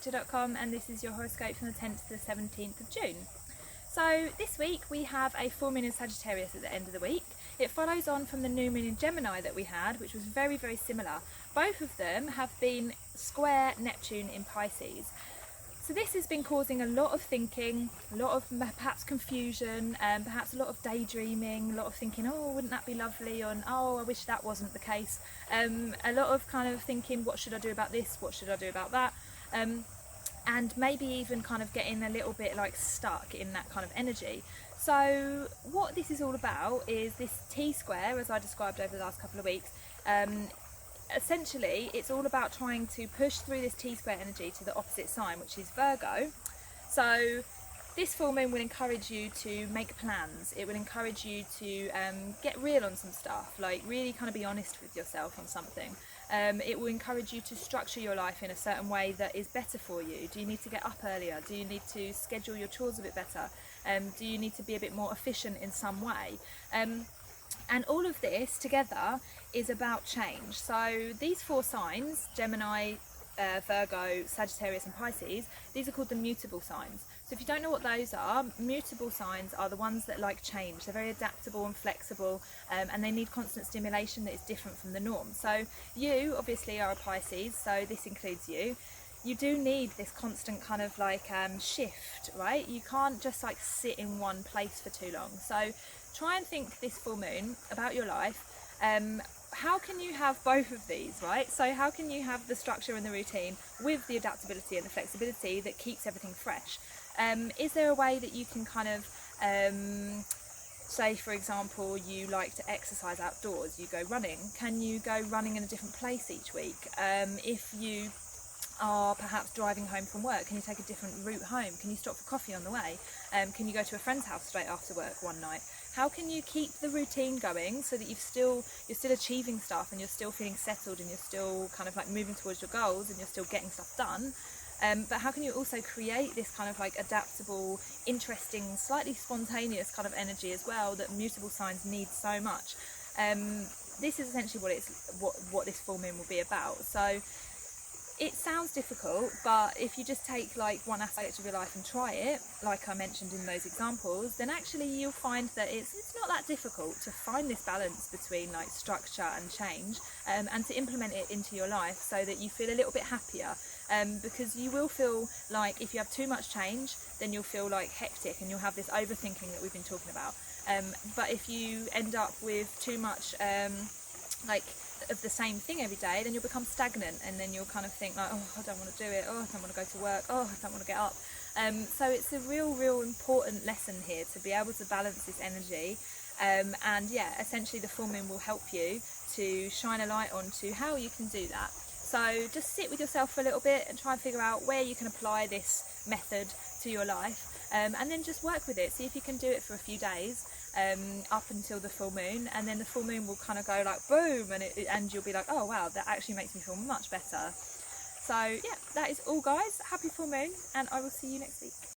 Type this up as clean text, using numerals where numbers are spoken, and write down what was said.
Astrologer.com, and this is your horoscope from the 10th to the 17th of June. So this week we have a full moon in Sagittarius at the end of the week. It follows on from the new moon in Gemini that we had, which was very, very similar. Both of them have been square Neptune in Pisces. So this has been causing a lot of thinking, a lot of perhaps confusion, perhaps a lot of daydreaming, a lot of thinking, oh, wouldn't that be lovely, and oh, I wish that wasn't the case. A lot of kind of thinking, what should I do about this, what should I do about that, and maybe even kind of getting a little bit like stuck in that kind of energy. So what this is all about is this T-square, as I described over the last couple of weeks. Essentially, it's all about trying to push through this T-square energy to the opposite sign, which is Virgo. So this full moon will encourage you to make plans. It will encourage you to get real on some stuff, like really kind of be honest with yourself on something. It will encourage you to structure your life in a certain way that is better for you. Do you need to get up earlier? Do you need to schedule your chores a bit better? Do you need to be a bit more efficient in some way? And all of this together is about change. So these four signs, Gemini, Virgo, Sagittarius and Pisces, these are called the mutable signs. So if you don't know what those are, mutable signs are the ones that like change. They're very adaptable and flexible, and they need constant stimulation that is different from the norm. So you obviously are a Pisces, so this includes you. You do need this constant kind of like shift, right? You can't just like sit in one place for too long. So try and think this full moon about your life. How can you have both of these, right? So how can you have the structure and the routine with the adaptability and the flexibility that keeps everything fresh? Is there a way that you can kind of, say for example, you like to exercise outdoors, you go running. Can you go running in a different place each week? If you are perhaps driving home from work, can you take a different route home? Can you stop for coffee on the way? Can you go to a friend's house straight after work one night? How can you keep the routine going so that you're still achieving stuff, and you're still feeling settled, and you're still kind of like moving towards your goals, and you're still getting stuff done? But how can you also create this kind of like adaptable, interesting, slightly spontaneous kind of energy as well that mutable signs need so much? This is essentially what this full moon will be about. So it sounds difficult, but if you just take like one aspect of your life and try it, like I mentioned in those examples, then actually you'll find that it's not that difficult to find this balance between like structure and change, and to implement it into your life so that you feel a little bit happier. Because you will feel like if you have too much change, then you'll feel like hectic and you'll have this overthinking that we've been talking about. But if you end up with too much like of the same thing every day, then you'll become stagnant, and then you'll kind of think like, oh, I don't want to do it, oh, I don't want to go to work, oh, I don't want to get up. So it's a real important lesson here to be able to balance this energy, and yeah, essentially the full moon will help you to shine a light onto how you can do that. So just sit with yourself for a little bit and try and figure out where you can apply this method to your life, and then just work with it. See if you can do it for a few days, up until the full moon, and then the full moon will kind of go like boom, and you'll be like, oh wow, that actually makes me feel much better. So yeah, that is all guys. Happy full moon, and I will see you next week.